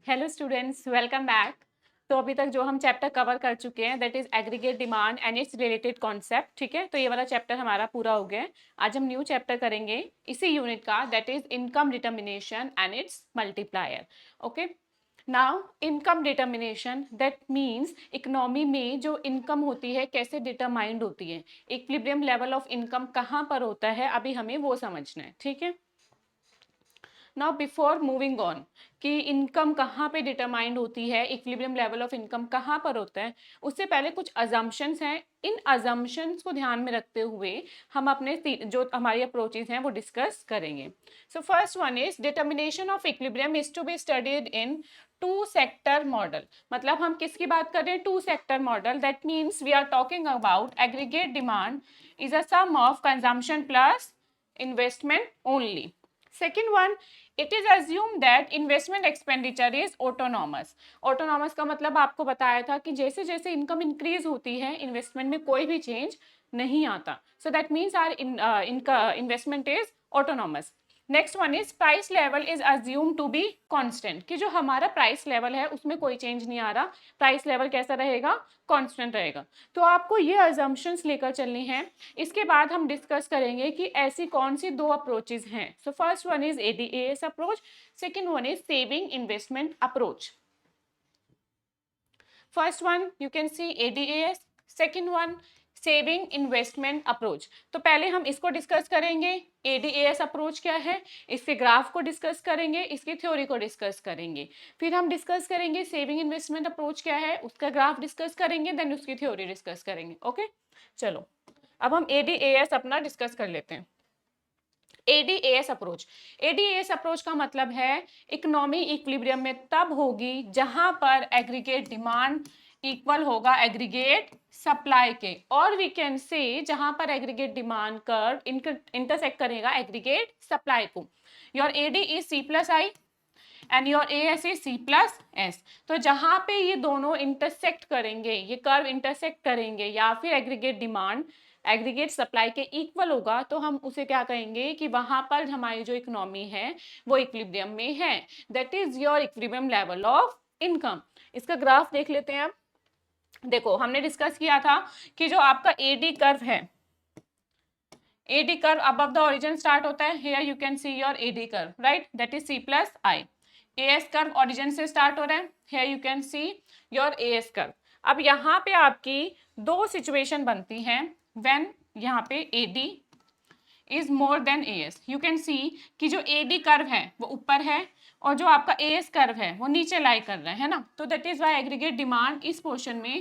Hello students, welcome back. तो अभी तक जो हम चैप्टर कवर कर चुके हैं that is aggregate demand and it's related concept. ठीक है, तो ये वाला चैप्टर हमारा पूरा हो गया है। आज हम न्यू चैप्टर करेंगे इसी यूनिट का, that is income determination and it's multiplier. Okay, now income determination that means economy में जो इनकम होती है कैसे डिटरमाइंड होती है, इक्विलिब्रियम लेवल ऑफ इनकम कहाँ पर होता है, अभी हमें वो समझना है। ठीक है, नाउ बिफोर मूविंग ऑन कि इनकम कहाँ पे डिटरमाइंड होती है, इक्विलिब्रियम लेवल ऑफ इनकम कहाँ पर होता है, उससे पहले कुछ अजम्पशंस हैं। इन अजम्पशंस को ध्यान में रखते हुए हम अपने जो हमारी अप्रोचेज हैं वो डिस्कस करेंगे। So first one is determination of equilibrium is to be studied in two sector model. मतलब हम किसकी बात कर रहे हैं? Two sector model. That means we are talking about aggregate demand is a sum of consumption plus investment only. Second one, it is assumed that investment expenditure is autonomous. Autonomous का मतलब आपको बताया था कि जैसे जैसे इनकम इंक्रीज होती है इन्वेस्टमेंट में कोई भी चेंज नहीं आता। So that means our investment is autonomous. Next one is price level is assume to be constant, कि जो हमारा प्राइस लेवल है उसमें कोई चेंज नहीं आ रहा, प्राइस लेवल कैसा रहेगा? कांस्टेंट रहेगा। तो आपको ये अजम्पशंस लेकर चलनी है। इसके बाद हम डिस्कस करेंगे कि ऐसी कौन सी दो अप्रोचेज हैं। सो first one is ADAS approach, second one is saving investment approach. First one you can C ADAS, second one saving investment approach. तो पहले हम इसको डिस्कस करेंगे, एडीएएस अप्रोच क्या है, इसके ग्राफ को डिस्कस करेंगे, इसकी थ्योरी को डिस्कस करेंगे। फिर हम डिस्कस करेंगे सेविंग इन्वेस्टमेंट अप्रोच क्या है, उसका ग्राफ डिस्कस करेंगे, देन उसकी थ्योरी डिस्कस करेंगे। ओके, चलो अब हम एडीएएस अपना डिस्कस कर लेते हैं। एडीएएस अप्रोच, एडीएएस अप्रोच का मतलब है इकोनॉमी इक्विलिब्रियम में तब होगी जहां पर एग्रीगेट डिमांड इक्वल होगा एग्रीगेट सप्लाई के, और वी कैन से जहां पर एग्रीगेट डिमांड कर्व इंटरसेक्ट करेगा एग्रीगेट सप्लाई को। Your AD is C plus I and your AS is C plus S. तो जहां पे ये दोनों इंटरसेक्ट करेंगे, ये कर्व इंटरसेक्ट करेंगे या फिर एग्रीगेट डिमांड एग्रीगेट सप्लाई के इक्वल होगा, तो हम उसे क्या कहेंगे कि वहां पर हमारी जो इकोनॉमी है वो इक्विलिब्रियम में है। That is your equilibrium level of income. इसका ग्राफ देख लेते हैं। अब देखो, हमने डिस्कस किया था कि जो आपका एडी कर्व है, AD curve above the origin start होता है। Here you can see your AD curve, right, that is C plus I. AS curve origin से स्टार्ट हो रहा है, here you can see your AS curve. अब यहाँ पे आपकी दो सिचुएशन बनती हैं व्हेन यहाँ पे AD is more than AS. You can see कि जो एडी कर्व है वो ऊपर है और जो आपका एएस कर्व है वो नीचे लाई कर रहा है ना। तो that is why aggregate demand इस पोर्शन में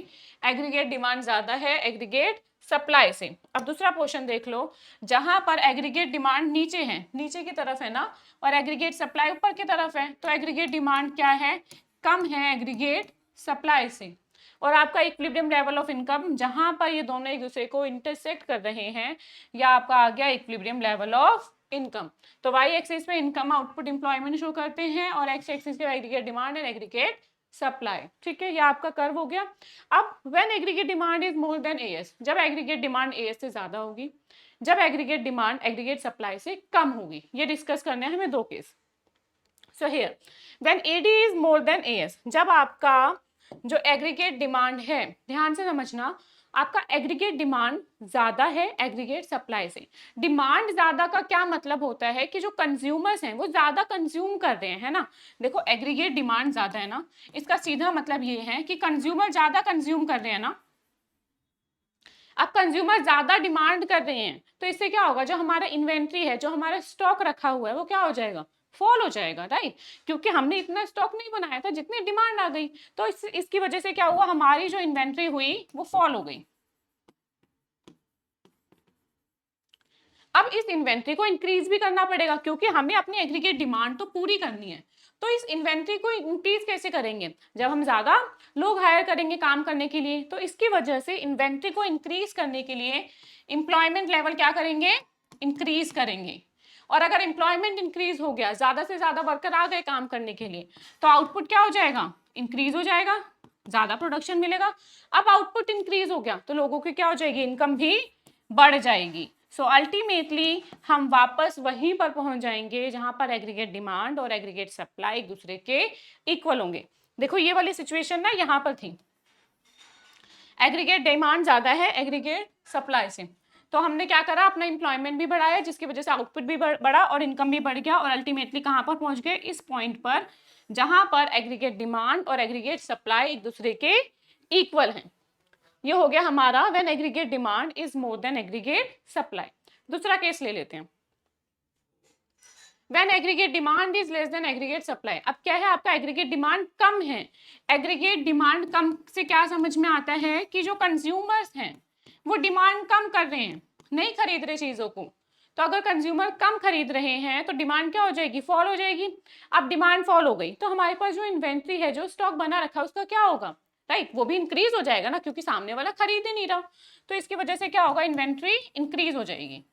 एग्रीगेट डिमांड ज्यादा है एग्रीगेट सप्लाई से। अब दूसरा पोर्शन देख लो, जहां पर एग्रीगेट डिमांड नीचे है, नीचे की तरफ है ना, और एग्रीगेट सप्लाई ऊपर की तरफ है, तो एग्रीगेट डिमांड क्या है? कम है एग्रीगेट सप्लाई से। और आपका इक्विलिब्रियम लेवल ऑफ इनकम जहां पर ये दोनों एक दूसरे को इंटरसेक्ट कर रहे हैं, या आपका आ गया इक्विलिब्रियम लेवल ऑफ इनकम। तो वाई एक्सिस पे इनकम आउटपुट एम्प्लॉयमेंट शो करते हैं और एक्स एक्सिस पे aggregate demand and aggregate supply. ठीक है, ये आपका कर्व हो गया। अब when aggregate demand is more than AS, जब एग्रीगेट डिमांड एएस से ज्यादा होगी, जब एग्रीगेट डिमांड एग्रीगेट सप्लाई से कम होगी। ये डिस्कस करने हैं हमें दो case. So here when AD is more than AS, जब आपका जो एग्रीगेट डिमांड है, ध्यान से समझना, आपका एग्रीगेट डिमांड ज्यादा है एग्रीगेट सप्लाई से। डिमांड ज्यादा का क्या मतलब होता है कि जो कंज्यूमर्स हैं वो ज्यादा कंज्यूम कर रहे हैं, है ना। देखो, एग्रीगेट डिमांड ज्यादा है ना, इसका सीधा मतलब ये है कि कंज्यूमर ज्यादा कंज्यूम कर रहे हैं ना। अब कंज्यूमर ज्यादा डिमांड कर रहे हैं तो इससे क्या होगा, जो हमारा इन्वेंट्री है, जो हमारा स्टॉक रखा हुआ है, वो क्या हो जाएगा? फॉल हो जाएगा, राइट, क्योंकि हमने इतना स्टॉक नहीं बनाया था जितनी डिमांड आ गई। तो इसकी वजह से क्या हुआ, हमारी जो इन्वेंट्री हुई वो फॉल हो गई। अब इस इन्वेंट्री को इंक्रीज भी करना पड़ेगा क्योंकि हमें अपनी एग्रीगेट डिमांड तो पूरी करनी है। तो इस इन्वेंट्री को इंक्रीज कैसे करेंगे? जब हम ज्यादा लोग हायर करेंगे काम करने के लिए, तो इसकी वजह से इन्वेंट्री को इंक्रीज करने के लिए एम्प्लॉयमेंट लेवल क्या करेंगे? इंक्रीज करेंगे। और अगर एम्प्लॉयमेंट इंक्रीज हो गया, ज्यादा से ज्यादा वर्कर आ गए काम करने के लिए, तो आउटपुट क्या हो जाएगा? इंक्रीज हो जाएगा, ज्यादा प्रोडक्शन मिलेगा। अब आउटपुट इंक्रीज हो गया तो लोगों की क्या हो जाएगी? इनकम भी बढ़ जाएगी। सो अल्टीमेटली हम वापस वहीं पर पहुंच जाएंगे जहां पर एग्रीगेट डिमांड और एग्रीगेट सप्लाई एक दूसरे के इक्वल होंगे। देखो ये वाली सिचुएशन ना यहां पर थी, एग्रीगेट डिमांड ज्यादा है एग्रीगेट सप्लाई से, तो हमने क्या करा, अपना एम्प्लॉयमेंट भी बढ़ाया जिसकी वजह से आउटपुट भी बढ़ा और इनकम भी बढ़ गया, और अल्टीमेटली कहां पर पहुंच गए, इस पॉइंट पर जहां पर एग्रीगेट डिमांड और एग्रीगेट सप्लाई एक दूसरे के इक्वल हैं। ये हो गया हमारा when aggregate demand is more then aggregate supply. दूसरा केस ले लेते हैं, when aggregate demand is less than aggregate supply. अब क्या है, आपका एग्रीगेट डिमांड कम है। एग्रीगेट डिमांड कम से क्या समझ में आता है कि जो कंज्यूमर्स हैं वो डिमांड कम कर रहे हैं, नहीं खरीद रहे चीजों को। तो अगर कंज्यूमर कम खरीद रहे हैं तो डिमांड क्या हो जाएगी, फॉल हो जाएगी। अब डिमांड फॉल हो गई तो हमारे पास जो इन्वेंट्री है, जो स्टॉक बना रखा है, उसका क्या होगा, राइट, वो भी इंक्रीज हो जाएगा ना, क्योंकि सामने वाला खरीद ही नहीं रहा। तो इसकी वजह से क्या होगा, इन्वेंट्री इंक्रीज हो जाएगी।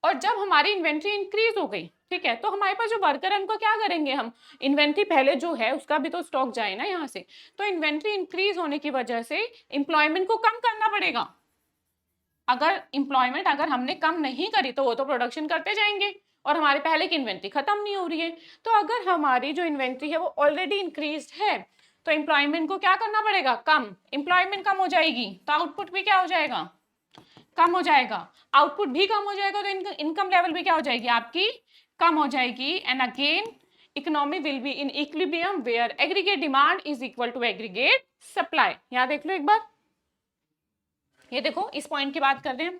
और जब हमारी इन्वेंट्री इंक्रीज हो गई, ठीक है, तो हमारे पास जो वर्कर है उनको क्या करेंगे हम, इन्वेंट्री पहले जो है उसका भी तो स्टॉक जाए ना यहाँ से। तो इन्वेंट्री इंक्रीज होने की वजह से एम्प्लॉयमेंट को कम करना पड़ेगा। अगर एम्प्लॉयमेंट अगर हमने कम नहीं करी तो वो तो प्रोडक्शन करते जाएंगे और हमारे पहले की इन्वेंट्री खत्म नहीं हो रही है। तो अगर हमारी जो इन्वेंट्री है वो ऑलरेडी इंक्रीज है तो एम्प्लॉयमेंट को क्या करना पड़ेगा, कम। एम्प्लॉयमेंट कम हो जाएगी तो आउटपुट भी क्या हो जाएगा, कम हो जाएगा। आउटपुट भी कम हो जाएगा तो इनकम लेवल भी क्या हो जाएगी आपकी, कम हो जाएगी। And again economy will be in equilibrium where aggregate demand is equal to aggregate supply. यहां देख लो एक बार, ये देखो इस पॉइंट की बात कर रहे हैं,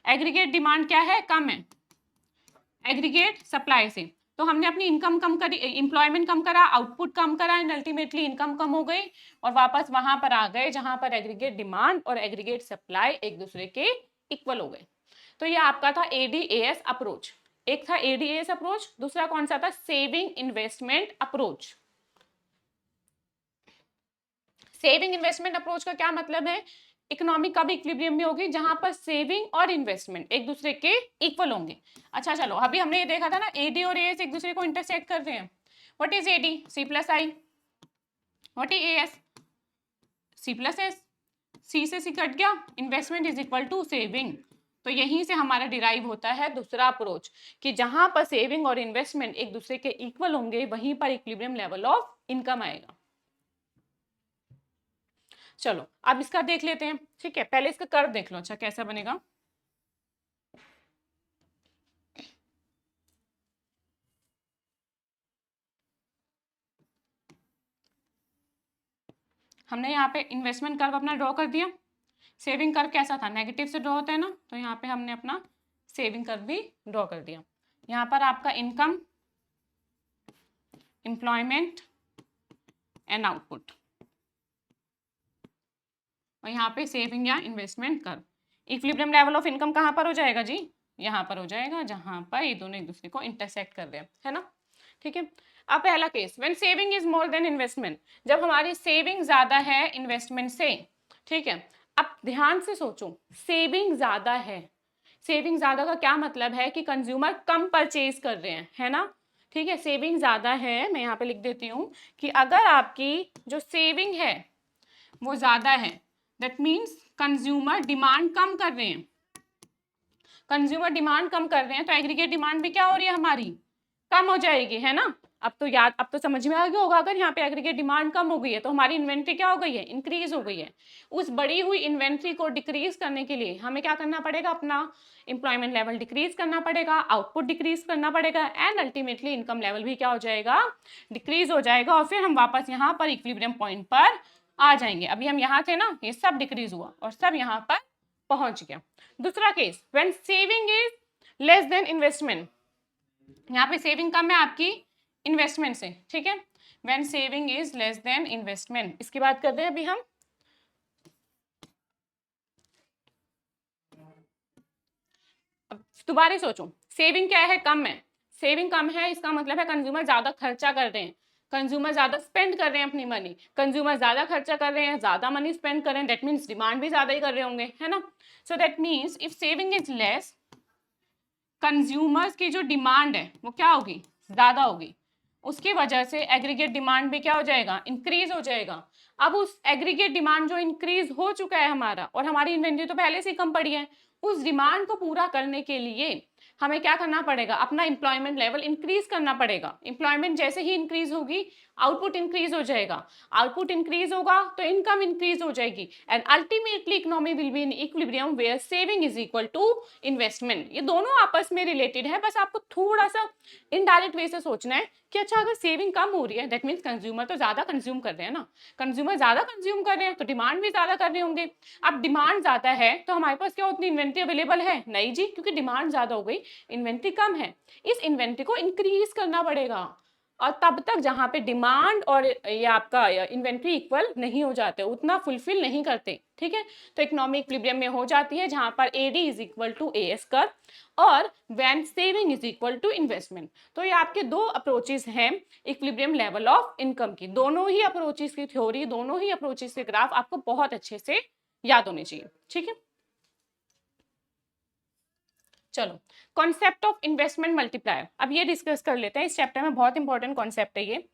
एग्रीगेट डिमांड क्या है, कम है एग्रीगेट सप्लाई से। तो हमने अपनी इनकम कम करी, एम्प्लॉयमेंट कम करा, आउटपुट कम करा, एंड अल्टीमेटली इनकम कम हो गई और वापस वहां पर आ गए जहां पर एग्रीगेट डिमांड और एग्रीगेट सप्लाई एक दूसरे के इक्वल हो गए। तो ये आपका था एडीएएस अप्रोच। एक था एडीएएस अप्रोच, दूसरा कौन सा था, saving investment approach. Saving investment approach का क्या मतलब है, इकोनॉमी कब इक्विलिब्रियम में होगी, जहां पर सेविंग और इन्वेस्टमेंट एक दूसरे के इक्वल होंगे। अच्छा चलो, अभी हमने ये देखा था ना, एडी और एएस एक दूसरे को इंटरसेक्ट कर रहे हैं। What is AD, C plus I. What is AS, C plus S. C से सी कट गया, investment is equal to saving. तो यहीं से हमारा डिराइव होता है दूसरा अप्रोच, कि जहां पर सेविंग और इन्वेस्टमेंट एक दूसरे के इक्वल होंगे वहीं पर इक्विलिब्रियम लेवल ऑफ इनकम आएगा। चलो अब इसका देख लेते हैं, ठीक है, पहले इसका कर्व देख लो, अच्छा कैसा बनेगा। हमने यहाँ पे इन्वेस्टमेंट कर्व अपना ड्रॉ कर दिया, सेविंग कर्व कैसा था, नेगेटिव से ड्रॉ होता है ना, तो यहाँ पे हमने अपना सेविंग कर्व भी ड्रॉ कर दिया। यहाँ पर आपका इनकम, एम्प्लॉयमेंट एंड आउटपुट, और यहाँ पे सेविंग या investment curve. Equilibrium level of income कहाँ पर हो जाएगा जी, यहाँ पर हो जाएगा जहां पर ये दोनों एक दूसरे को इंटरसेक्ट कर रहे हैं, है ना, ठीक है। अब पहला case, when saving is more then investment, जब हमारी सेविंग ज्यादा है इन्वेस्टमेंट से, ठीक है। अब ध्यान से सोचो, सेविंग ज्यादा है, सेविंग ज्यादा का क्या मतलब है कि कंज्यूमर कम परचेज कर रहे हैं, है ना, ठीक है। सेविंग ज्यादा है, मैं यहाँ पे लिख देती हूँ कि अगर आपकी जो सेविंग है वो ज्यादा है, दैट मीन्स कंज्यूमर डिमांड कम कर रहे हैं, कंज्यूमर डिमांड कम कर रहे हैं तो एग्रीगेट डिमांड भी क्या हो रही है हमारी, कम हो जाएगी, है ना। अब तो समझ में आ गया होगा, अगर यहाँ पे एग्रीगेट डिमांड कम हो गई है तो हमारी इन्वेंट्री क्या हो गई है, इंक्रीज हो गई है। उस बढ़ी हुई इन्वेंट्री को डिक्रीज करने के लिए हमें क्या करना पड़ेगा, अपना एम्प्लॉयमेंट लेवल डिक्रीज करना पड़ेगा, आउटपुट डिक्रीज करना पड़ेगा, एंड अल्टीमेटली इनकम लेवल भी क्या हो जाएगा, डिक्रीज हो जाएगा, और फिर हम वापस यहाँ पर इक्विलिब्रियम पॉइंट पर आ जाएंगे। अभी हम यहाँ थे ना, ये सब डिक्रीज हुआ और सब यहाँ पर पहुंच गया। दूसरा case, when saving is less than investment, यहाँ पे सेविंग कम है आपकी इन्वेस्टमेंट से, ठीक है। When saving is less than investment, इसकी बात कर रहे हैं अभी हम। अब दोबारा सोचो, सेविंग क्या है, कम है, सेविंग कम है इसका मतलब है कंज्यूमर ज्यादा खर्चा कर रहे हैं, कंज्यूमर ज्यादा स्पेंड कर रहे हैं अपनी मनी, कंज्यूमर ज्यादा खर्चा कर रहे हैं, ज्यादा मनी स्पेंड कर रहे हैं, दैट मीन्स डिमांड भी ज्यादा ही कर रहे होंगे, है ना। सो that means if saving is less, consumers की जो डिमांड है वो क्या होगी, ज्यादा होगी, उसकी वजह से एग्रीगेट डिमांड भी क्या हो जाएगा, इंक्रीज हो जाएगा। अब उस एग्रीगेट डिमांड जो इंक्रीज हो चुका है हमारा, और हमारी इन्वेंट्री तो पहले से ही कम पड़ी है, उस डिमांड को पूरा करने के लिए हमें क्या करना पड़ेगा, अपना एम्प्लॉयमेंट लेवल इंक्रीज करना पड़ेगा। एम्प्लॉयमेंट जैसे ही इंक्रीज होगी, आउटपुट इंक्रीज हो जाएगा, आउटपुट इंक्रीज होगा तो इनकम इंक्रीज हो जाएगी, and ultimately economy will be in equilibrium where saving is equal to investment. ये दोनों आपस में रिलेटेड है, बस आपको थोड़ा सा इनडायरेक्ट वे से सोचना है कि अच्छा अगर सेविंग कम हो रही है दैट मीन्स कंज्यूमर तो ज्यादा कंज्यूम कर रहे हैं ना, कंज्यूमर ज्यादा कंज्यूम कर रहे हैं तो डिमांड भी ज्यादा कर रहे होंगे। अब डिमांड ज्यादा है तो हमारे पास क्या उतनी इन्वेंट्री अवेलेबल है? नहीं जी, क्योंकि डिमांड ज्यादा हो गई, इन्वेंट्री कम है। इस इन्वेंट्री को इंक्रीज करना पड़ेगा, और तब तक जहां पे डिमांड और ये आपका इन्वेंट्री इक्वल नहीं हो जाते, उतना फुलफिल नहीं करते, ठीक है, तो इकोनॉमिक इक्विलिब्रियम में हो जाती है जहां पर AD is equal to AS कर और when saving is equal to investment. तो ये आपके दो अप्रोचेस हैं इक्विलिब्रियम लेवल ऑफ इनकम की। दोनों ही अप्रोचेस की थ्योरी, दोनों ही अप्रोचेस के ग्राफ आपको बहुत अच्छे से याद होने चाहिए, ठीक है। चलो, कॉन्सेप्ट ऑफ इन्वेस्टमेंट मल्टीप्लायर अब ये डिस्कस कर लेते हैं। इस चैप्टर में बहुत इंपॉर्टेंट कॉन्सेप्ट है ये।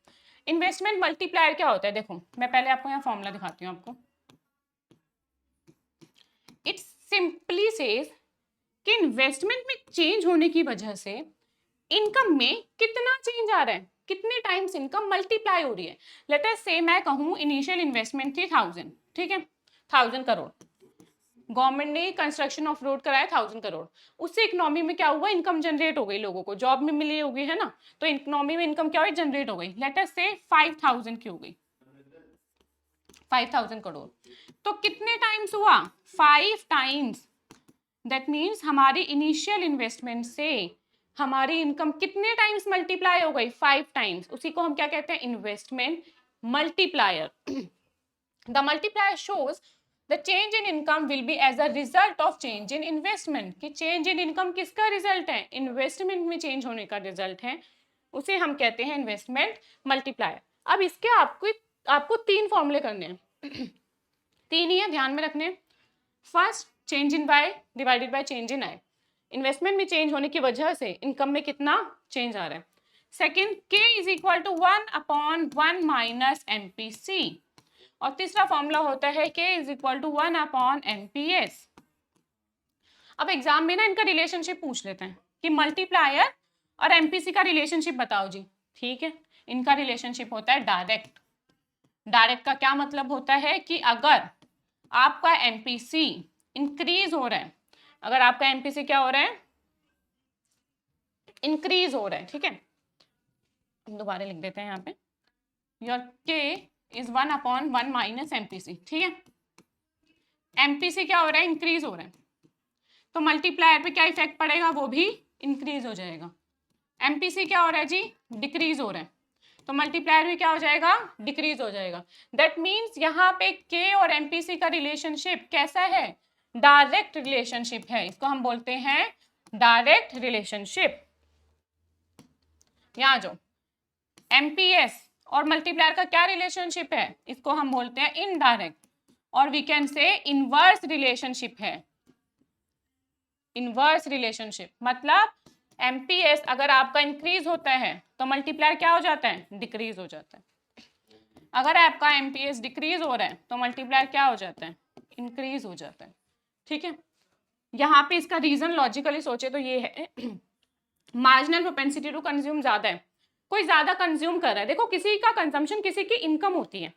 इन्वेस्टमेंट मल्टीप्लायर क्या होता है? देखो मैं पहले आपको यहाँ फॉर्मूला दिखाती हूँ आपको। इट सिंपली सेज कि इन्वेस्टमेंट में चेंज होने की वजह से इनकम में कितना चेंज आ रहा है, कितने टाइम्स इनकम मल्टीप्लाई हो रही है। लेट अस से मैं कहूँ इनिशियल इन्वेस्टमेंट थी 1000, ठीक है, 1000 करोड़। गवर्नमेंट ने कंस्ट्रक्शन ऑफ रोड कराया 1000 करोड़, उससे इकोनॉमी में क्या हुआ, इनकम जनरेट हो गई, लोगों को जॉब में मिली होगी, है ना, तो इकोनॉमी में इनकम क्या हुई, जनरेट हो गई। लेट अस से 5000 की हो गई, 5000 करोड़। तो कितने टाइम्स हुआ? 5 टाइम्स। दैट मीन्स हमारी इनिशियल इन्वेस्टमेंट से हमारी इनकम कितने टाइम्स मल्टीप्लाई हो गई? 5 टाइम्स। उसी को हम क्या कहते हैं? Investment multiplier. The multiplier shows the change in income will be as a result of change in investment. कि चेंज इन इनकम किसका रिजल्ट है? इन्वेस्टमेंट में चेंज होने का रिजल्ट है, उसे हम कहते हैं इन्वेस्टमेंट मल्टीप्लायर। अब इसके आपको 3 फॉर्मूले करने हैं। 3 ही है, ध्यान में रखने। First, change in Y divided by change in I. Investment में चेंज होने की वजह से इनकम में कितना चेंज आ रहा है। Second, K is equal to 1/1 minus MPC. और तीसरा फॉर्मूला होता है के इज इक्वल टू 1/एमपीएस। अब एग्जाम में ना इनका रिलेशनशिप पूछ लेते हैं कि मल्टीप्लायर और एमपीसी का रिलेशनशिप बताओ जी, ठीक है। इनका रिलेशनशिप होता है डायरेक्ट। डायरेक्ट का क्या मतलब होता है कि अगर आपका एमपीसी इंक्रीज हो रहा है, अगर आपका एमपीसी क्या हो रहा है? इंक्रीज हो रहा है, ठीक है। दोबारा लिख देते हैं यहाँ पे, योर के इज 1/1 माइनस एमपीसी, ठीक है। एमपीसी क्या हो रहा है? इंक्रीज हो रहा है, तो मल्टीप्लायर पे क्या इफेक्ट पड़ेगा? वो भी इंक्रीज हो जाएगा। एमपीसी क्या हो रहा है जी? डिक्रीज हो रहा है, तो मल्टीप्लायर भी क्या हो जाएगा? डिक्रीज हो जाएगा। दैट मीन्स यहाँ पे के और एमपीसी का रिलेशनशिप कैसा है? डायरेक्ट रिलेशनशिप है, इसको हम बोलते हैं डायरेक्ट रिलेशनशिप। यहाँ जो एमपीएस और मल्टीप्लायर का क्या रिलेशनशिप है? इसको हम बोलते हैं इनडायरेक्ट, और we can say inverse relationship है। इनवर्स रिलेशनशिप मतलब एमपीएस अगर आपका इंक्रीज होता है तो मल्टीप्लायर क्या हो जाता है? डिक्रीज हो जाता है। अगर आपका एमपीएस डिक्रीज हो रहा है तो मल्टीप्लायर क्या हो जाता है? इंक्रीज हो जाता है, ठीक है। यहाँ पे इसका रीजन लॉजिकली सोचे तो ये है मार्जिनल प्रोपेंसिटी टू कंज्यूम ज्यादा है, कोई ज्यादा कंज्यूम कर रहा है। देखो किसी का कंजम्पशन किसी की इनकम होती है,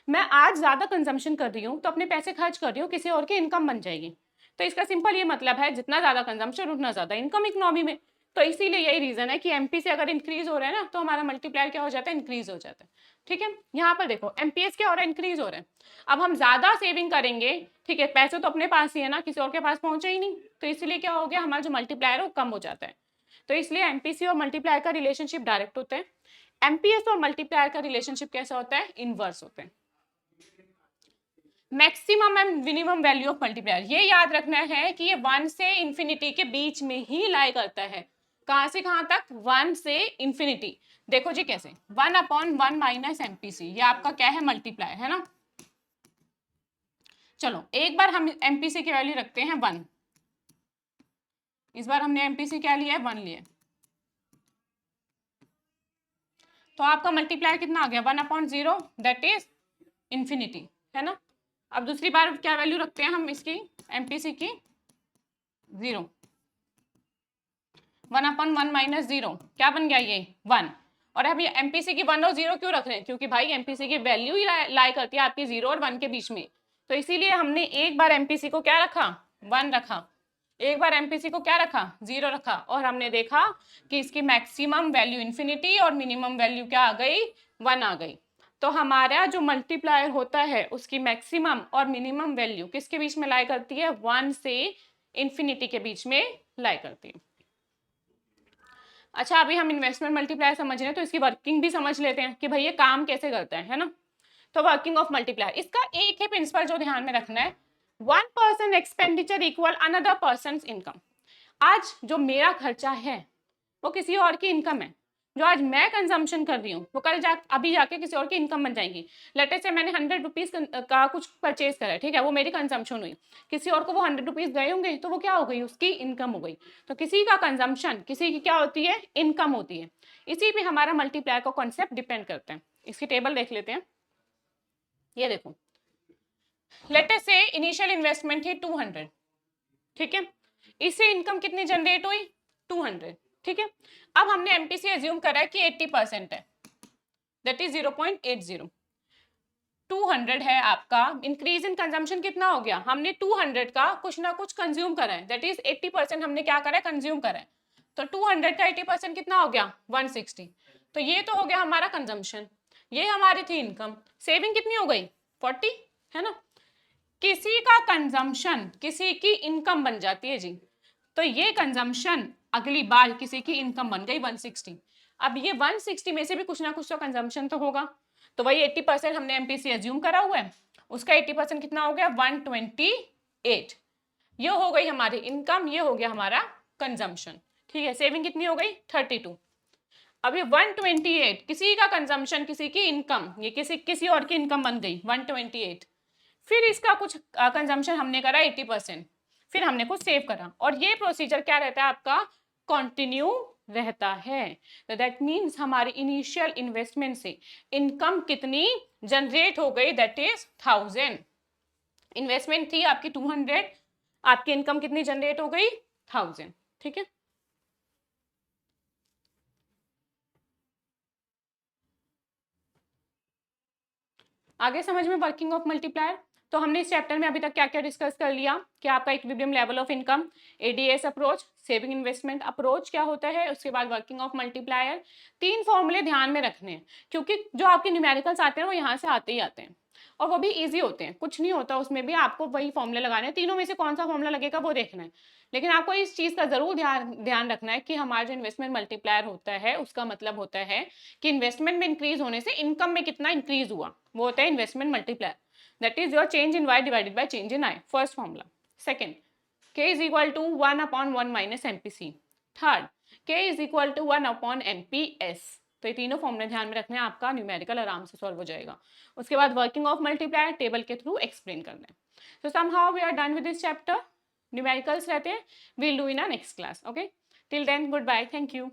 मैं आज ज्यादा कंजम्पशन कर रही हूँ तो अपने पैसे खर्च कर रही हूँ, किसी और की इनकम बन जाएगी। तो इसका सिंपल ये मतलब है जितना ज्यादा कंजम्पशन उतना ज्यादा इनकम इकोनॉमी में। तो इसीलिए यही रीजन है कि एमपी से अगर इंक्रीज हो रहा है ना तो हमारा मल्टीप्लायर क्या हो जाता है? इंक्रीज हो जाता है, ठीक है। यहाँ पर देखो एमपीएस क्या हो रहा है? इंक्रीज हो रहा है। अब हम ज्यादा सेविंग करेंगे, ठीक है, पैसे तो अपने पास ही है ना, किसी और के पास पहुंचे ही नहीं, तो इसलिए क्या हो गया? हमारा जो मल्टीप्लायर है वो कम हो जाता है। तो इसलिए एमपीसी और मल्टीप्लायर का रिलेशनशिप डायरेक्ट होता है। एमपीएस और मल्टीप्लायर का रिलेशनशिप कैसा होता है? इनवर्स होता है। Maximum and minimum value of multiplier, ये याद रखना है कि ये 1 से इंफिनिटी के बीच में ही लाई करता है। कहां से कहां तक? 1 से इंफिनिटी। देखो जी कैसे, 1/1 माइनस एमपीसी, ये आपका क्या है? मल्टीप्लायर है ना। चलो एक बार हम एमपीसी की वैल्यू रखते हैं 1, इस बार हमने एमपीसी क्या लिया है? 1 लिया, तो आपका मल्टीप्लायर कितना आ गया? 1/0, दैट इज इन्फिनिटी, है ना। अब दूसरी बार क्या वैल्यू रखते हैं हम इसकी एमपीसी की, 0, 1/1 माइनस 0 क्या बन गया ये 1। और अब ये एमपीसी की 1 और 0 क्यों रख रहे हैं, क्योंकि भाई एमपीसी की वैल्यू ही लाई करती है आपकी 0 और 1 के बीच में, तो इसीलिए हमने एक बार एमपीसी को क्या रखा 1 रखा, एक बार एमपीसी को क्या रखा 0 रखा, और हमने देखा कि इसकी मैक्सिमम वैल्यू इन्फिनिटी और मिनिमम वैल्यू क्या आ गई 1 आ गई। तो हमारा जो मल्टीप्लायर होता है उसकी मैक्सिमम और मिनिमम वैल्यू किसके बीच में लाई करती है, 1 से इन्फिनिटी के बीच में लाई करती है। अच्छा, अभी हम इन्वेस्टमेंट मल्टीप्लायर समझ रहे हैं तो इसकी वर्किंग भी समझ लेते हैं कि भाई ये काम कैसे करता है ना। तो वर्किंग ऑफ मल्टीप्लायर, इसका एक ही प्रिंसिपल जो ध्यान में रखना है, 1 person expenditure equal another person income. आज जो मेरा खर्चा है वो किसी और की इनकम है, जो आज मैं कंजम्पशन कर रही हूँ वो कल अभी जाके किसी और की इनकम बन जाएंगी। लेटे से मैंने 100 रुपीज का कुछ परचेज करा, ठीक है, वो मेरी कंजम्पशन हुई, किसी और को वो 100 रुपीज गए होंगे तो वो क्या हो गई, उसकी इनकम हो गई। तो किसी का कंजम्पशन किसी की क्या होती है, इनकम होती है। इसी पे हमारा मल्टीप्लायर का कॉन्सेप्ट डिपेंड करता है। इसकी टेबल देख लेते हैं, ये देखो, लेटे से इनिशियल इन्वेस्टमेंट थी 200, ठीक है, इससे इनकम कितनी जनरेट हुई 200, ठीक है। अब हमने एमपीसी एज्यूम करा है कि 80% है, दैट इज 0.80, 200 है आपका, इंक्रीज इन कंजम्पशन कितना हो गया, हमने 200 का कुछ ना कुछ कंज्यूम करा है, दैट इज 80% हमने क्या करा है, कंज्यूम करा है। तो 200 का 80% कितना हो गया 160, तो ये तो हो गया हमारा कंजम्पशन, ये हमारी थी इनकम। सेविंग कितनी हो गई 40, है ना। किसी का कंजम्पशन किसी की इनकम बन जाती है जी, तो ये कंजम्पशन अगली बार किसी की इनकम बन गई 160। अब ये 160 में से भी कुछ ना कुछ तो कंजम्पशन तो होगा, तो वही 80% हमने एमपीसी एज्यूम करा हुआ है, उसका 80% कितना हो गया 128, ये हो गई हमारी इनकम, ये हो गया हमारा कंजम्पशन, ठीक है। सेविंग कितनी हो गई 32। अब ये 128 किसी का कंजम्पशन किसी की इनकम, ये किसी और की इनकम बन गई 128, फिर इसका कुछ कंजम्पशन हमने करा 80%, फिर हमने कुछ सेव करा, और ये प्रोसीजर क्या रहता है आपका कंटिन्यू रहता है। तो दैट मींस हमारी इनिशियल इन्वेस्टमेंट से इनकम कितनी जनरेट हो गई, दैट इज 1000। इन्वेस्टमेंट थी आपकी 200, आपकी इनकम कितनी जनरेट हो गई 1000, ठीक है। आगे समझ में वर्किंग ऑफ मल्टीप्लायर। तो हमने इस चैप्टर में अभी तक क्या क्या डिस्कस कर लिया कि आपका equilibrium level of income, ADS approach, saving investment approach क्या होता है, उसके बाद वर्किंग ऑफ मल्टीप्लायर। 3 फॉर्मूले ध्यान में रखने हैं, क्योंकि जो आपके न्यूमेरिकल्स आते हैं वो यहाँ से आते ही आते हैं, और वो भी ईजी होते हैं, कुछ नहीं होता उसमें भी, आपको वही फॉर्मूले लगाने हैं, तीनों में से कौन सा फॉर्मूला लगेगा वो देखना है। लेकिन आपको इस चीज़ का जरूर ध्यान रखना है कि हमारा जो इन्वेस्टमेंट मल्टीप्लायर होता है उसका मतलब होता है कि इन्वेस्टमेंट में इंक्रीज होने से इनकम में कितना इंक्रीज हुआ, वो होता है investment multiplier, that is your change in Y divided by change in I, first formula. Second, k is equal to 1/1 minus MPC। Third, k is equal to 1/MPS। तो ये तीनों फॉर्मूले ध्यान में रखने हैं, आपका न्यूमेरिकल आराम से सॉल्व हो जाएगा। उसके बाद वर्किंग ऑफ मल्टीप्लायर टेबल के थ्रू एक्सप्लेन करना है। तो somehow we are done with this chapter, numericals रहते हैं, we'll do in our next class, okay, till then goodbye, thank you।